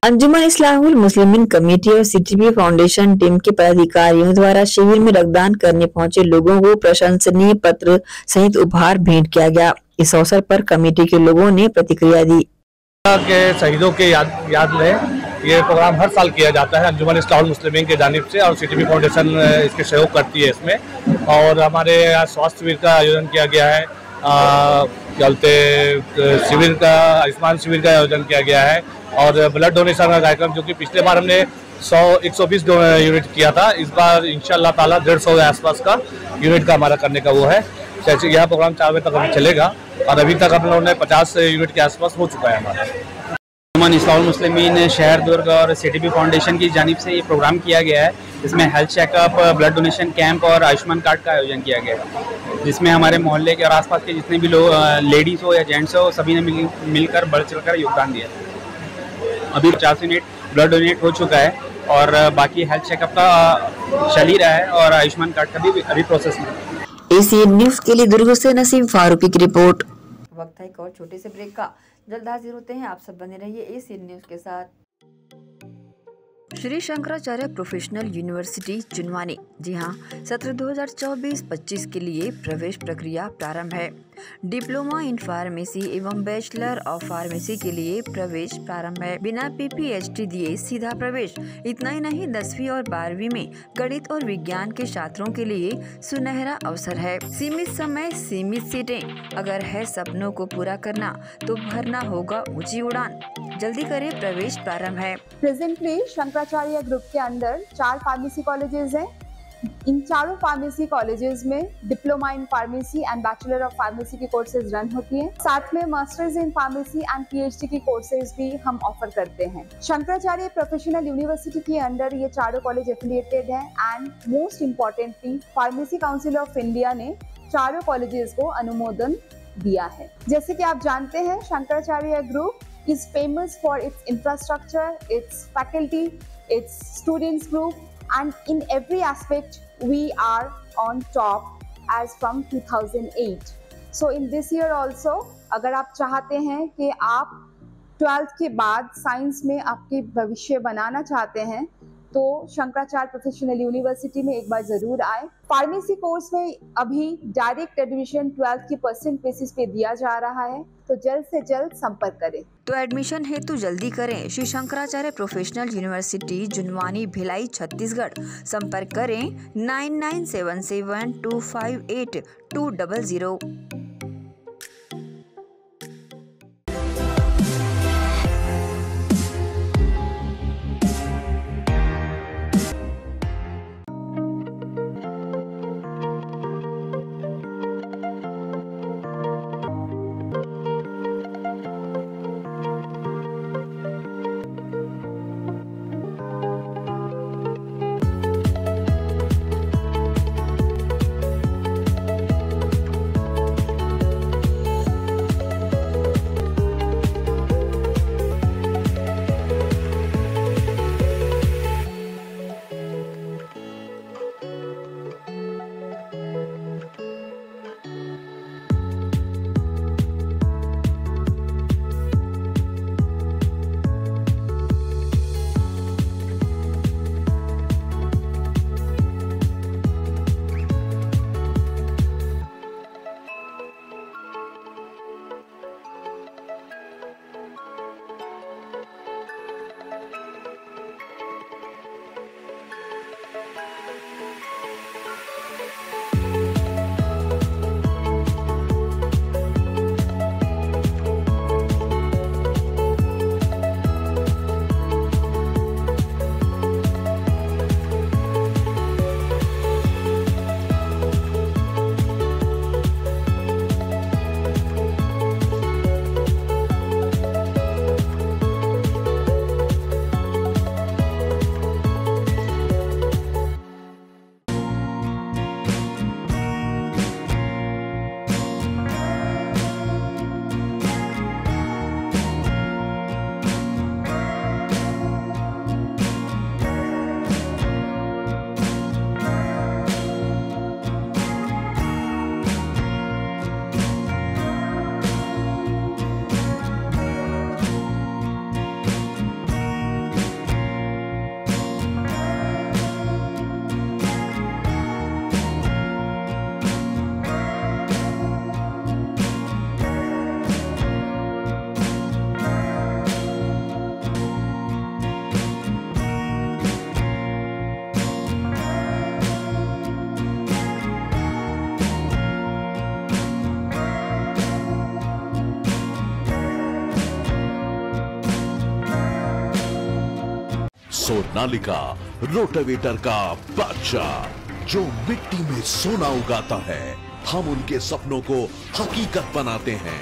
अंजुमन इस्लाहुल मुस्लिमीन कमेटी और सीटीबी फाउंडेशन टीम के पदाधिकारियों द्वारा शिविर में रक्तदान करने पहुंचे लोगों को प्रशंसनीय पत्र सहित उपहार भेंट किया गया। इस अवसर पर कमेटी के लोगों ने प्रतिक्रिया दी। के शहीदों के याद में ये प्रोग्राम हर साल किया जाता है अंजुमन इस्लाहुल मुस्लिमीन के जानिब से और सीटीबी फाउंडेशन इसके सहयोग करती है इसमें। और हमारे यहाँ स्वास्थ्य शिविर का आयोजन किया गया है, शिविर का आयुष्मान शिविर का आयोजन किया गया है और ब्लड डोनेशन का कार्यक्रम जो कि पिछले बार हमने 120 यूनिट किया था, इस बार इंशाल्लाह ताला 150 के आसपास का यूनिट का हमारा करने का वो है। यह प्रोग्राम 4 बजे तक अभी चलेगा और अभी तक हम लोगों ने 50 यूनिट के आसपास हो चुका है हमारा। इस्लामुल मुस्लिमीन शहर दुर्ग और CTB फाउंडेशन की जानिब से ये प्रोग्राम किया गया है। इसमें health checkup, blood donation camp और आयुष्मान कार्ड का आयोजन किया गया है, जिसमें हमारे मोहल्ले के और आसपास के जितने भी लोग, लेडीज़ हो या जेंट्स हो, सभी ने मिलकर बढ़ चढ़कर योगदान दिया। अभी 50 यूनिट ब्लड डोनेट हो चुका है और बाकी हेल्थ चेकअप का चल ही रहा है और आयुष्मान कार्ड का भी अभी प्रोसेस में है। ACN न्यूज़ के लिए दुर्ग से नसीम फारूकी की रिपोर्ट। वक्त है एक और छोटे से ब्रेक का, जल्द हाजिर होते हैं। आप सब बने रहिए ACN न्यूज़ के साथ। श्री शंकराचार्य प्रोफेशनल यूनिवर्सिटी जुनवानी, जी हाँ, सत्र 2024-25 के लिए प्रवेश प्रक्रिया प्रारंभ है। डिप्लोमा इन फार्मेसी एवं बैचलर ऑफ फार्मेसी के लिए प्रवेश प्रारंभ है। बिना PPHD दिए सीधा प्रवेश। इतना ही नहीं, 10वीं और 12वीं में गणित और विज्ञान के छात्रों के लिए सुनहरा अवसर है। सीमित समय, सीमित सीटें। अगर है सपनों को पूरा करना तो भरना होगा ऊंची उड़ान। जल्दी करें, प्रवेश प्रारंभ है। प्रेजेंटली शंकराचार्य ग्रुप के अंदर 4 फार्मेसी कॉलेजेस हैं। इन चारों फार्मेसी कॉलेजेस में diploma in pharmacy and bachelor of pharmacy की कोर्सेज रन होती हैं। साथ में masters in pharmacy and PhD की कोर्सेज भी हम ऑफर करते हैं। शंकराचार्य प्रोफेशनल यूनिवर्सिटी के अंडर ये चारों कॉलेज एफिलिएटेड हैं and most importantly pharmacy council of India ने चारों कॉलेजेस को अनुमोदन दिया है। जैसे कि आप जानते हैं, Shankaracharya group is famous for its infrastructure, its faculty, its students group, and in every aspect we are on top as from 2008. So in this year also, अगर आप चाहते हैं कि आप 12th के बाद साइंस में आपके भविष्य बनाना चाहते हैं तो शंकराचार्य प्रोफेशनल यूनिवर्सिटी में एक बार जरूर आए। फार्मेसी कोर्स में अभी डायरेक्ट एडमिशन 12th की परसेंट बेसिस पे दिया जा रहा है, तो जल्द से जल्द संपर्क करें। तो एडमिशन है तो जल्दी करें। Shri Shankaracharya professional university Junwani, Bhilai, Chhattisgarh. संपर्क करें 9977258200। सोनालिका रोटावेटर का बादशाह जो मिट्टी में सोना उगाता है। हम उनके सपनों को हकीकत बनाते हैं।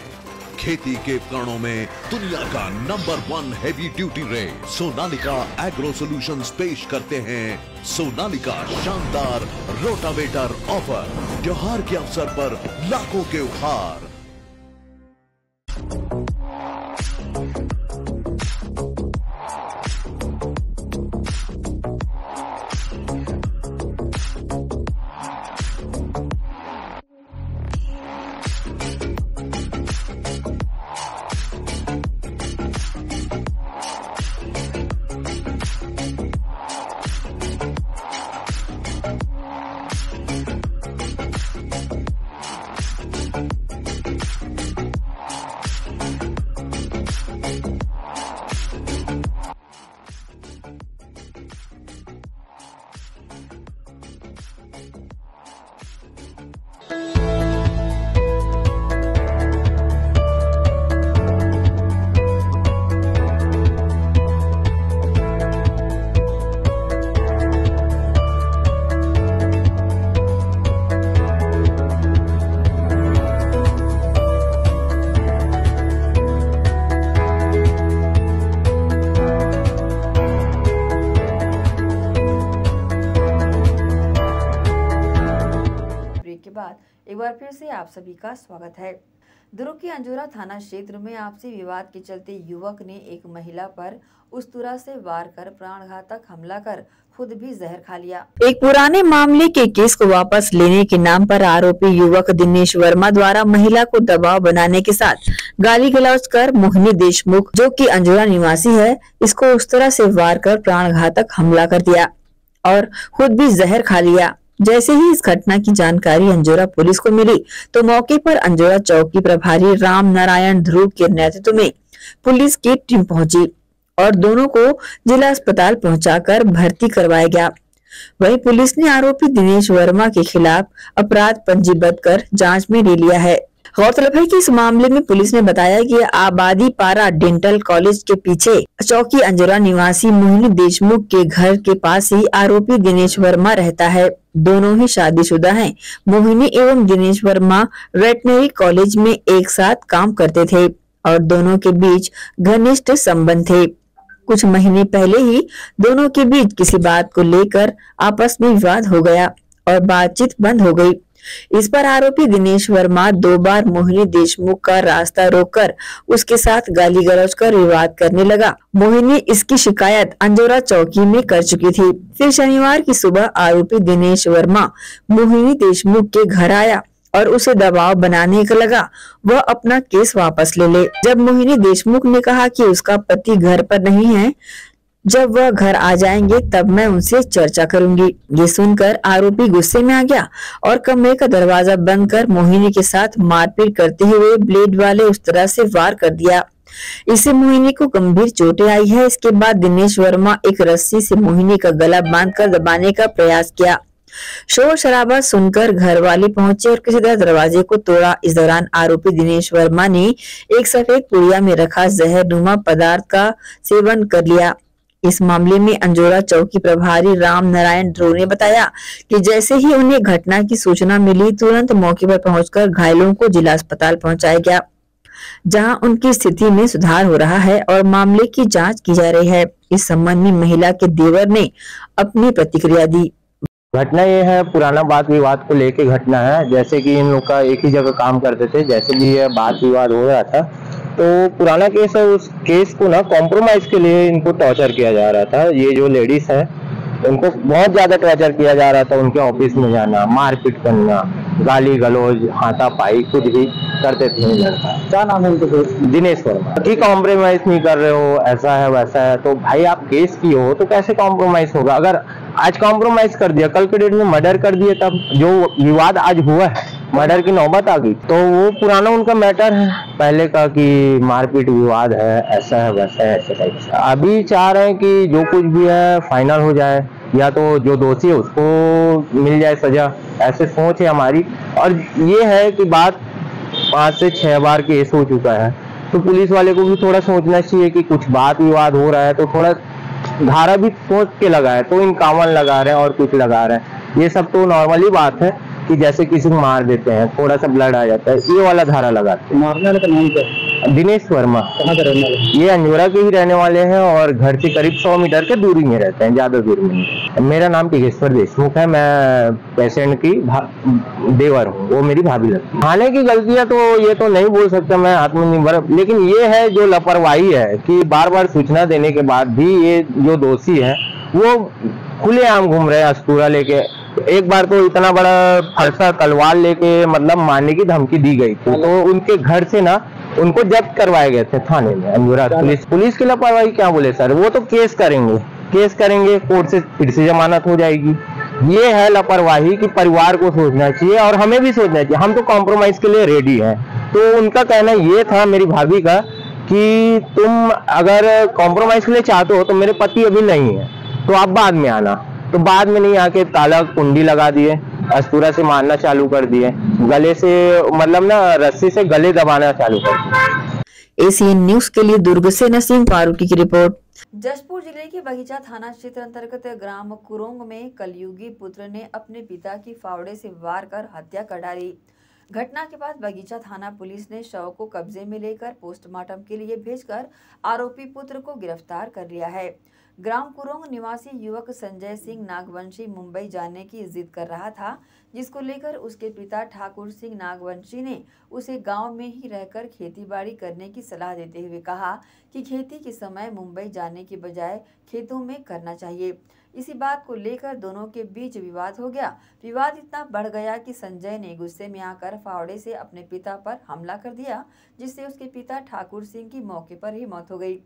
खेती के उपकरणों में दुनिया का number 1 heavy duty rate Sonalika agro solutions पेश करते हैं सोनालिका शानदार रोटावेटर ऑफर। त्योहार के अवसर पर लाखों के उपहार। के बाद एक बार फिर से आप सभी का स्वागत है। दुर्ग के अंजोरा थाना क्षेत्र में आपसी विवाद के चलते युवक ने एक महिला पर उस्तरा से वार कर प्राणघातक हमला कर खुद भी जहर खा लिया। एक पुराने मामले के केस को वापस लेने के नाम पर आरोपी युवक दिनेश वर्मा द्वारा महिला को दबाव बनाने के साथ गाली गलौज कर मोहिनी देशमुख, जो कि अंजोरा निवासी है, इसको उस्तरा से वार कर प्राणघातक हमला कर दिया और खुद भी जहर खा लिया। जैसे ही इस घटना की जानकारी अंजोरा पुलिस को मिली तो मौके पर अंजोरा चौकी प्रभारी राम नारायण ध्रुव के नेतृत्व में पुलिस की टीम पहुंची और दोनों को जिला अस्पताल पहुंचाकर भर्ती करवाया गया। वहीं पुलिस ने आरोपी दिनेश वर्मा के खिलाफ अपराध पंजीबद्ध कर जांच में ले लिया है। गौरतलब है कि इस मामले में पुलिस ने बताया कि आबादी पारा डेंटल कॉलेज के पीछे चौकी अंजोरा निवासी मोहिनी देशमुख के घर के पास ही आरोपी दिनेश वर्मा रहता है। दोनों ही शादीशुदा हैं। मोहिनी एवं दिनेश वर्मा वेटनरी कॉलेज में एक साथ काम करते थे और दोनों के बीच घनिष्ठ संबंध थे। कुछ महीने पहले ही दोनों के बीच किसी बात को लेकर आपस में विवाद हो गया और बातचीत बंद हो गई। इस पर आरोपी दिनेश वर्मा 2 बार मोहिनी देशमुख का रास्ता रोककर उसके साथ गाली गलौज कर विवाद करने लगा। मोहिनी इसकी शिकायत अंजोरा चौकी में कर चुकी थी। फिर शनिवार की सुबह आरोपी दिनेश वर्मा मोहिनी देशमुख के घर आया और उसे दबाव बनाने का लगा वह अपना केस वापस ले ले। जब मोहिनी देशमुख ने कहा कि उसका पति घर पर नहीं है, जब वह घर आ जाएंगे तब मैं उनसे चर्चा करूंगी। ये सुनकर आरोपी गुस्से में आ गया और कमरे का दरवाजा बंद कर मोहिनी के साथ मारपीट करते हुए ब्लेड वाले उस्तरा से वार कर दिया। इससे मोहिनी को गंभीर चोटें आई है। इसके बाद दिनेश वर्मा एक रस्सी से मोहिनी का गला बांधकर दबाने का प्रयास किया। शोर शराबा सुनकर घर वाले पहुंचे और किसी तरह दरवाजे को तोड़ा। इस दौरान आरोपी दिनेश वर्मा ने एक सफेद पुड़िया में रखा जहरनुमा पदार्थ का सेवन कर लिया। इस मामले में अंजोरा चौकी प्रभारी राम नारायण ध्रुव ने बताया कि जैसे ही उन्हें घटना की सूचना मिली तुरंत मौके पर पहुंचकर घायलों को जिला अस्पताल पहुंचाया गया, जहां उनकी स्थिति में सुधार हो रहा है और मामले की जांच की जा रही है। इस संबंध में महिला के देवर ने अपनी प्रतिक्रिया दी। घटना ये है, पुराना बात विवाद को लेके घटना है। जैसे कि इन लोग का एक ही जगह काम करते थे, जैसे भी ये बात विवाद हो रहा था तो पुराना केस है, उस केस को ना कॉम्प्रोमाइज के लिए इनको टॉर्चर किया जा रहा था। ये जो लेडीज है उनको बहुत ज्यादा टॉर्चर किया जा रहा था। उनके ऑफिस में जाना, मारपीट करना, गाली गलौज, हाथापाई कुछ भी करते थे। क्या नाम है उनके? दिनेश वर्मा। कि कॉम्प्रोमाइज नहीं कर रहे हो, ऐसा है वैसा है, तो भाई आप केस किए हो तो कैसे कॉम्प्रोमाइज होगा? अगर आज कॉम्प्रोमाइज कर दिया, कल के डेट में मर्डर कर दिए, तब जो विवाद आज हुआ है, मर्डर की नौबत आ गई, तो वो पुराना उनका मैटर है पहले का कि मारपीट विवाद है, ऐसा है वैसा है, ऐसा टाइप से। अभी चाह रहे हैं कि जो कुछ भी है फाइनल हो जाए, या तो जो दोषी है उसको मिल जाए सजा, ऐसे सोच है हमारी। और ये है कि बात 5 से 6 बार केस हो चुका है, तो पुलिस वाले को भी थोड़ा सोचना चाहिए कि कुछ बात विवाद हो रहा है तो थोड़ा धारा भी सोच के लगाए। तो इनकावन लगा रहे हैं और कुछ लगा रहे हैं, ये सब तो नॉर्मली बात है कि जैसे किसी को मार देते हैं, थोड़ा सा ब्लड आ जाता है, ये वाला धारा लगाते हैं। मारने वाले का नाम क्या है? दिनेश वर्मा। कहाँ का रहने वाले? ये अंजोरा के ही रहने वाले हैं और घर से करीब 100 मीटर के दूरी में रहते हैं, ज्यादा दूर में नहीं। मेरा नाम टिकेश्वर देशमुख है, मैं पेशेंट की देवर हूँ, वो मेरी भाभी लगती है। थाने की गलतियां तो ये तो नहीं बोल सकता मैं आत्मनिर्भर, लेकिन ये है जो लापरवाही है कि बार बार सूचना देने के बाद भी ये जो दोषी है वो खुलेआम घूम रहे हैं अस्तूरा लेके। एक बार तो इतना बड़ा फरसा तलवार लेके मतलब मारने की धमकी दी गई थी, तो उनके घर से ना उनको जब्त करवाए गए थे थाने में अंजोरा। पुलिस की लापरवाही क्या बोले सर, वो तो केस करेंगे, कोर्ट से फिर से जमानत हो जाएगी। ये है लापरवाही कि परिवार को सोचना चाहिए और हमें भी सोचना चाहिए, हम तो कॉम्प्रोमाइज के लिए रेडी हैं। तो उनका कहना ये था मेरी भाभी का कि तुम अगर कॉम्प्रोमाइज के लिए चाहते हो तो मेरे पति अभी नहीं है तो आप बाद में आना। तो बाद में नहीं आके ताला कुंडी लगा दिए, अस्तूरा से मारना चालू कर दिए, गले से मतलब ना रस्सी से गले दबाना चालू कर दिए। एसीएन न्यूज के लिए दुर्ग से नसीम फारूकी की रिपोर्ट। जशपुर जिले के बगीचा थाना क्षेत्र अंतर्गत ग्राम कुरोंग में कलयुगी पुत्र ने अपने पिता की फावड़े से वार कर हत्या कर डाली। घटना के बाद बगीचा थाना पुलिस ने शव को कब्जे में लेकर पोस्टमार्टम के लिए भेजकर आरोपी पुत्र को गिरफ्तार कर लिया है। ग्राम कुरोंग निवासी युवक संजय सिंह नागवंशी मुंबई जाने की जिद कर रहा था, जिसको लेकर उसके पिता ठाकुर सिंह नागवंशी ने उसे गांव में ही रहकर खेतीबाड़ी करने की सलाह देते हुए कहा कि खेती के समय मुंबई जाने के बजाय खेतों में करना चाहिए। इसी बात को लेकर दोनों के बीच विवाद हो गया। विवाद इतना बढ़ गया कि संजय ने गुस्से में आकर फावड़े से अपने पिता पर हमला कर दिया, जिससे उसके पिता ठाकुर सिंह की मौके पर ही मौत हो गई।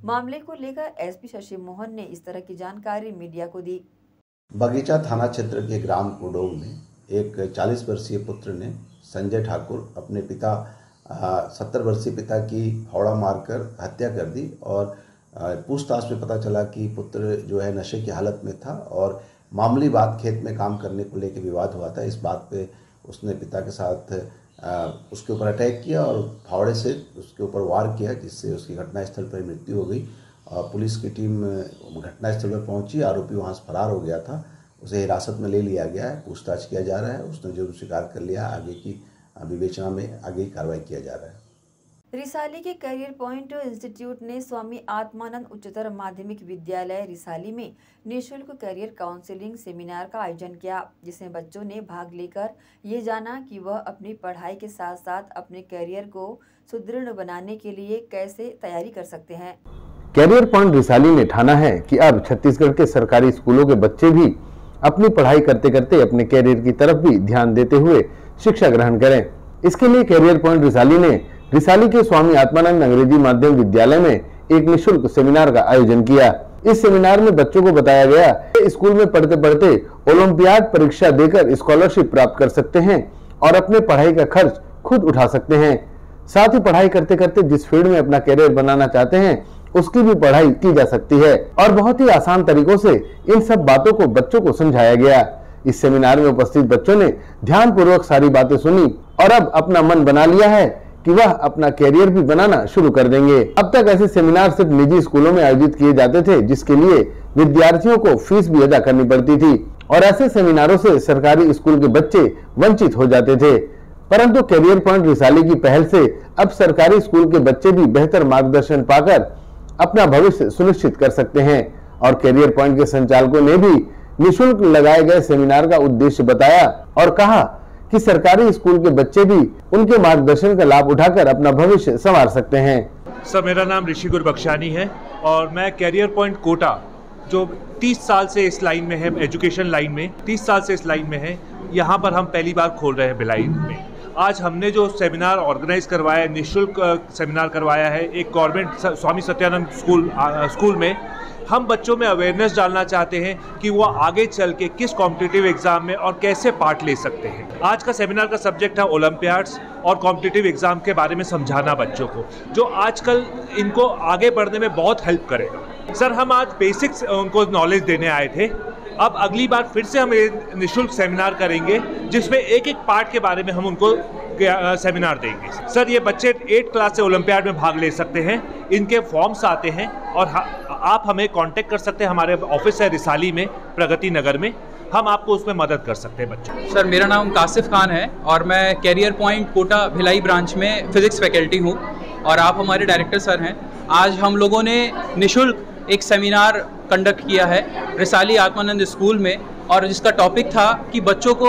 मामले को लेकर एसपी शशि मोहन ने इस तरह की जानकारी मीडिया को दी। बगीचा थाना क्षेत्र के ग्राम कुडोंग में एक 40 वर्षीय पुत्र ने संजय ठाकुर अपने पिता 70 वर्षीय पिता की फावड़ा मारकर हत्या कर दी और पूछताछ में पता चला कि पुत्र जो है नशे की हालत में था और मामूली बात खेत में काम करने को लेकर विवाद हुआ था। इस बात पे उसने पिता के साथ उसके ऊपर अटैक किया और फावड़े से उसके ऊपर वार किया, जिससे उसकी घटनास्थल पर मृत्यु हो गई। और पुलिस की टीम घटनास्थल पर पहुंची, आरोपी वहां से फरार हो गया था, उसे हिरासत में ले लिया गया है, पूछताछ किया जा रहा है। उसने जरूर स्वीकार कर लिया, आगे की विवेचना में आगे की कार्रवाई किया जा रहा है। रिसाली के करियर पॉइंट इंस्टीट्यूट ने स्वामी आत्मानंद उच्चतर माध्यमिक विद्यालय रिसाली में निःशुल्क करियर काउंसलिंग सेमिनार का आयोजन किया, जिसमें बच्चों ने भाग लेकर ये जाना कि वह अपनी पढ़ाई के साथ साथ अपने करियर को सुदृढ़ बनाने के लिए कैसे तैयारी कर सकते हैं। करियर पॉइंट रिसाली ने ठाना है कि अब छत्तीसगढ़ के सरकारी स्कूलों के बच्चे भी अपनी पढ़ाई करते करते अपने करियर की तरफ भी ध्यान देते हुए शिक्षा ग्रहण करें। इसके लिए करियर पॉइंट रिसाली ने रिसाली के स्वामी आत्मानंद अंग्रेजी माध्यम विद्यालय में एक निःशुल्क सेमिनार का आयोजन किया। इस सेमिनार में बच्चों को बताया गया कि स्कूल में पढ़ते पढ़ते ओलंपियाड परीक्षा देकर स्कॉलरशिप प्राप्त कर सकते हैं और अपने पढ़ाई का खर्च खुद उठा सकते हैं। साथ ही पढ़ाई करते करते जिस फील्ड में अपना करियर बनाना चाहते हैं उसकी भी पढ़ाई की जा सकती है और बहुत ही आसान तरीकों से इन सब बातों को बच्चों को समझाया गया। इस सेमिनार में उपस्थित बच्चों ने ध्यानपूर्वक सारी बातें सुनी और अब अपना मन बना लिया है कि वह अपना कैरियर भी बनाना शुरू कर देंगे। अब तक ऐसे सेमिनार सिर्फ निजी स्कूलों में आयोजित किए जाते थे, जिसके लिए विद्यार्थियों को फीस भी अदा करनी पड़ती थी और ऐसे सेमिनारों से सरकारी स्कूल के बच्चे वंचित हो जाते थे। परंतु कैरियर पॉइंट रिसाली की पहल से अब सरकारी स्कूल के बच्चे भी बेहतर मार्गदर्शन पाकर अपना भविष्य सुनिश्चित कर सकते हैं और कैरियर पॉइंट के संचालकों ने भी निःशुल्क लगाए गए सेमिनार का उद्देश्य बताया और कहा कि सरकारी स्कूल के बच्चे भी उनके मार्गदर्शन का लाभ उठाकर अपना भविष्य संवार सकते हैं। सर, मेरा नाम ऋषि गुरबख्शानी है और मैं कैरियर पॉइंट कोटा जो 30 साल से इस लाइन में है, एजुकेशन लाइन में 30 साल से इस लाइन में है, यहाँ पर हम पहली बार खोल रहे हैं भिलाई में। आज हमने जो सेमिनार ऑर्गेनाइज करवाया है, निःशुल्क सेमिनार करवाया है एक गवर्नमेंट स्वामी सत्यानंद स्कूल में, हम बच्चों में अवेयरनेस डालना चाहते हैं कि वो आगे चल के किस कॉम्पिटिटिव एग्जाम में और कैसे पार्ट ले सकते हैं। आज का सेमिनार का सब्जेक्ट है ओलंपियाड्स और कॉम्पिटिटिव एग्जाम के बारे में समझाना बच्चों को, जो आजकल इनको आगे बढ़ने में बहुत हेल्प करेगा। सर, हम आज बेसिक्स उनको नॉलेज देने आए थे, अब अगली बार फिर से हम निःशुल्क सेमिनार करेंगे जिसमें एक एक पार्ट के बारे में हम उनको सेमिनार देंगे। सर, ये बच्चे 8th क्लास से ओलंपियाड में भाग ले सकते हैं, इनके फॉर्म्स आते हैं और आप हमें कांटेक्ट कर सकते हैं, हमारे ऑफिस है रिसाली में, प्रगति नगर में, हम आपको उसमें मदद कर सकते हैं बच्चों। सर, मेरा नाम कासिफ खान है और मैं career point Kota Bhilai branch में फिजिक्स फैकल्टी हूँ और आप हमारे डायरेक्टर सर हैं। आज हम लोगों ने निःशुल्क एक सेमिनार कंडक्ट किया है रिसाली आत्मानंद स्कूल में, और जिसका टॉपिक था कि बच्चों के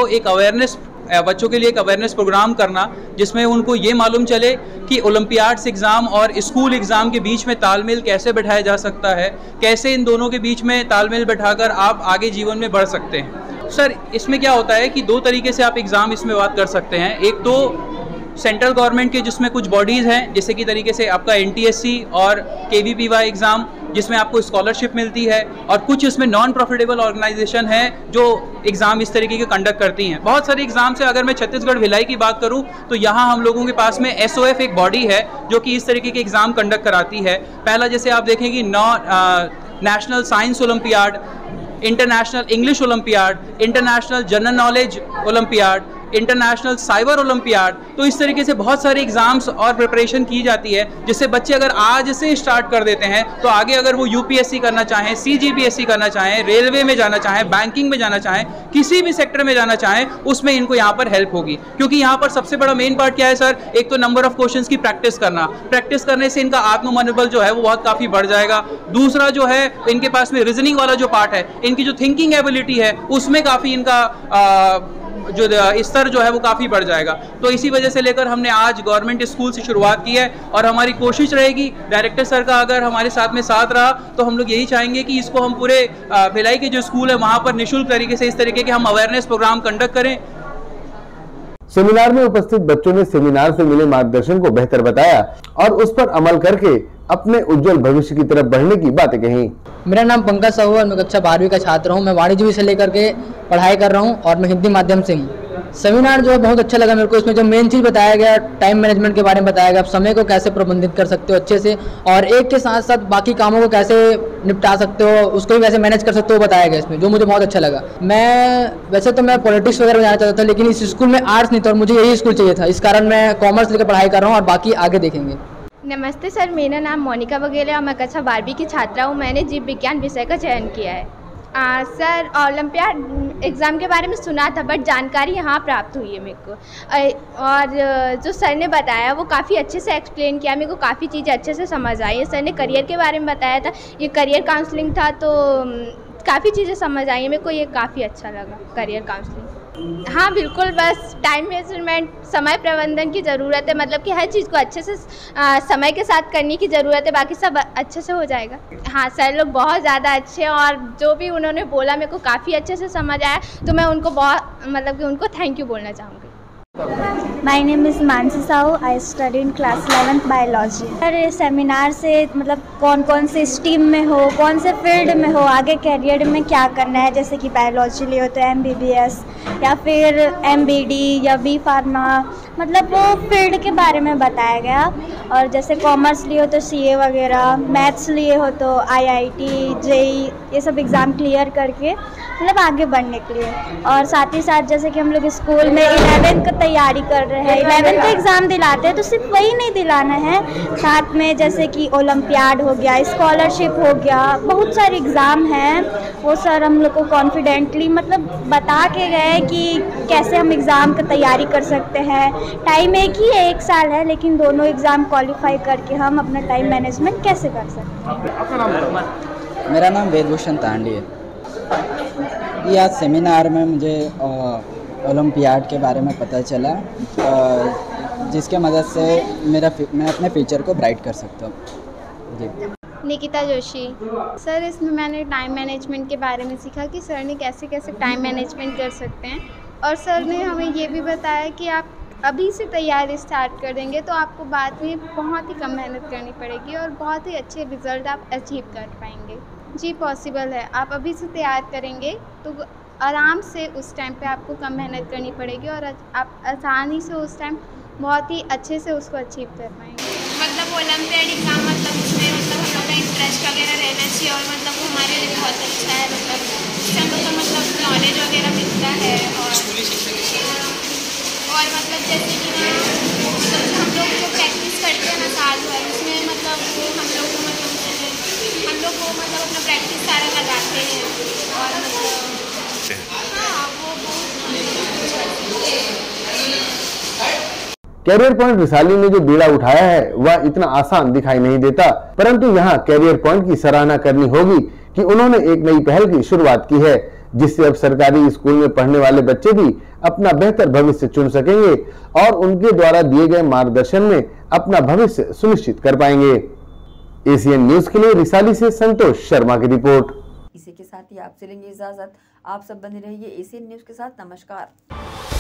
लिए एक अवेयरनेस प्रोग्राम करना, जिसमें उनको ये मालूम चले कि ओलंपियाड्स एग्ज़ाम और स्कूल एग्ज़ाम के बीच में तालमेल कैसे बैठाया जा सकता है, कैसे इन दोनों के बीच में तालमेल बैठाकर आप आगे जीवन में बढ़ सकते हैं। सर, इसमें क्या होता है कि दो तरीके से आप एग्ज़ाम इसमें बात कर सकते हैं। एक तो सेंट्रल गवर्नमेंट के जिसमें कुछ बॉडीज़ हैं, जैसे कि तरीके से आपका NTSC और KVPY एग्ज़ाम जिसमें आपको स्कॉलरशिप मिलती है, और कुछ इसमें नॉन प्रॉफिटेबल ऑर्गेनाइजेशन है जो एग्ज़ाम इस तरीके के कंडक्ट करती हैं। बहुत सारे एग्ज़ाम से अगर मैं छत्तीसगढ़ भिलाई की बात करूं तो यहाँ हम लोगों के पास में SOF एक बॉडी है जो कि इस तरीके के एग्ज़ाम कंडक्ट कराती है। पहला जैसे आप देखेंगे national science olympiad, international English olympiad, international general knowledge olympiad, international cyber olympiad. तो इस तरीके से बहुत सारे एग्जाम्स और प्रिपरेशन की जाती है, जिससे बच्चे अगर आज से स्टार्ट कर देते हैं तो आगे अगर वो UPSC करना चाहें, CGPSC करना चाहें, रेलवे में जाना चाहें, बैंकिंग में जाना चाहें, किसी भी सेक्टर में जाना चाहें, उसमें इनको यहाँ पर हेल्प होगी। क्योंकि यहाँ पर सबसे बड़ा मेन पार्ट क्या है सर, एक तो नंबर ऑफ क्वेश्चंस की प्रैक्टिस करना। प्रैक्टिस करने से इनका आत्ममनोबल जो है वो बहुत काफ़ी बढ़ जाएगा। दूसरा जो है इनके पास में रीजनिंग वाला जो पार्ट है, इनकी जो थिंकिंग एबिलिटी है उसमें काफ़ी इनका जो स्तर जो है वो काफ़ी बढ़ जाएगा। तो इसी वजह से लेकर हमने आज गवर्नमेंट स्कूल से शुरुआत की है, और हमारी कोशिश रहेगी डायरेक्टर सर का अगर हमारे साथ में साथ रहा तो हम लोग यही चाहेंगे कि इसको हम पूरे भिलाई के जो स्कूल है वहाँ पर निःशुल्क तरीके से इस तरीके के हम अवेयरनेस प्रोग्राम कंडक्ट करें। सेमिनार में उपस्थित बच्चों ने सेमिनार से मिले मार्गदर्शन को बेहतर बताया और उस पर अमल करके अपने उज्जवल भविष्य की तरफ बढ़ने की बातें कही। मेरा नाम पंकज साहू है, मैं कक्षा 12वीं का छात्र हूँ। मैं वाणिज्य विषय लेकर के पढ़ाई कर रहा हूँ और मैं हिंदी माध्यम से हूँ। सेमिनार जो है बहुत अच्छा लगा मेरे को। इसमें जो मेन चीज़ बताया गया, टाइम मैनेजमेंट के बारे में बताया गया, आप समय को कैसे प्रबंधित कर सकते हो अच्छे से, और एक के साथ साथ बाकी कामों को कैसे निपटा सकते हो, उसको भी कैसे मैनेज कर सकते हो बताया गया इसमें, जो मुझे बहुत अच्छा लगा। वैसे तो मैं पॉलिटिक्स वगैरह में जाना चाहता था, लेकिन इस स्कूल में आर्ट्स नहीं था और मुझे यही स्कूल चाहिए था। इस कारण मैं कॉमर्स लेकर पढ़ाई कर रहा हूँ और बाकी आगे देखेंगे। नमस्ते सर, मेरा नाम मोनिका वगेला और मैं कक्षा 12वीं की छात्रा हूँ। मैंने जीव विज्ञान विषय का चयन किया है। सर, ओलंपियाड एग्ज़ाम के बारे में सुना था, बट जानकारी यहाँ प्राप्त हुई है मेरे को, और जो सर ने बताया वो काफ़ी अच्छे से एक्सप्लेन किया, मेरे को काफ़ी चीज़ें अच्छे से समझ आई है। सर ने करियर के बारे में बताया था, ये करियर काउंसलिंग था, तो काफ़ी चीज़ें समझ आई है मेरे को, ये काफ़ी अच्छा लगा करियर काउंसलिंग। हाँ बिल्कुल, बस टाइम मैनेजमेंट, समय प्रबंधन की ज़रूरत है, मतलब कि हर चीज़ को अच्छे से समय के साथ करने की ज़रूरत है, बाकी सब अच्छे से हो जाएगा। हाँ, सर लोग बहुत ज़्यादा अच्छे हैं और जो भी उन्होंने बोला मेरे को काफ़ी अच्छे से समझ आया, तो मैं उनको उनको थैंक यू बोलना चाहूँगी। My name is Mansi Sahu. I study in class 11th biology. Sir, seminar से मतलब कौन से स्ट्रीम में हो, कौन से फील्ड में हो, आगे कैरियर में क्या करना है, जैसे कि बायोलॉजी लियो तो MBBS या फिर MBD या B फार्मा, मतलब वो फील्ड के बारे में बताया गया। और जैसे कॉमर्स लिए हो तो CA वगैरह, मैथ्स लिए हो तो IIT, JEE, ये सब एग्ज़ाम क्लियर करके मतलब आगे बढ़ने के लिए। और साथ ही साथ जैसे कि हम लोग स्कूल में 11th का तैयारी कर रहे हैं, 11th का एग्ज़ाम दिलाते हैं, तो सिर्फ वही नहीं दिलाना है, साथ में जैसे कि ओलंपियाड हो गया, स्कॉलरशिप हो गया, बहुत सारे एग्ज़ाम हैं, वो सर हम लोग को कॉन्फिडेंटली मतलब बता के गए कि कैसे हम एग्ज़ाम की तैयारी कर सकते हैं। टाइम एक ही है, 1 साल है, लेकिन दोनों एग्ज़ाम क्वालिफाई करके हम अपना टाइम मैनेजमेंट कैसे कर सकते हैं। मेरा नाम वेदभूषण तांडी है। ये आज सेमिनार में मुझे ओलंपियाड के बारे में पता चला, जिसके मदद से मैं अपने फ्यूचर को ब्राइट कर सकता हूँ। जी। निकिता जोशी। सर, इसमें मैंने टाइम मैनेजमेंट के बारे में सीखा कि सर ने कैसे कैसे टाइम मैनेजमेंट कर सकते हैं, और सर ने हमें ये भी बताया कि आप अभी से तैयारी स्टार्ट कर देंगे तो आपको बाद में बहुत ही कम मेहनत करनी पड़ेगी और बहुत ही अच्छे रिज़ल्ट आप अचीव कर पाएंगे। जी, पॉसिबल है। आप अभी से तैयार करेंगे तो आराम से उस टाइम पे आपको कम मेहनत करनी पड़ेगी और आप आसानी से उस टाइम बहुत ही अच्छे से उसको अचीव कर पाएंगे। मतलब ओलंपियाड एग्ज़ाम मतलब उसमें मतलब हम लोग का इंटरेस्ट वगैरह रहना चाहिए, और मतलब वो हमारे लिए बहुत अच्छा है, मतलब उससे हम लोग का मतलब नॉलेज वगैरह मिलता है। और मतलब जैसे कि ना हम लोग जो प्रैक्टिस करते हैं ना साल भर, उसमें मतलब वो हम लोग को अपना प्रैक्टिस सारा लगाते हैं, और मतलब हाँ वो बहुत कैरियर पॉइंट रिसाली ने जो बीड़ा उठाया है वह इतना आसान दिखाई नहीं देता, परंतु यहाँ कैरियर पॉइंट की सराहना करनी होगी कि उन्होंने एक नई पहल की शुरुआत की है, जिससे अब सरकारी स्कूल में पढ़ने वाले बच्चे भी अपना बेहतर भविष्य चुन सकेंगे और उनके द्वारा दिए गए मार्गदर्शन में अपना भविष्य सुनिश्चित कर पाएंगे। एसीएन न्यूज के लिए रिसाली से संतोष शर्मा की रिपोर्ट। इसी के साथ ही आपसे लेंगे इजाजत। आप सब बने रहिए एसीएन न्यूज के साथ। नमस्कार।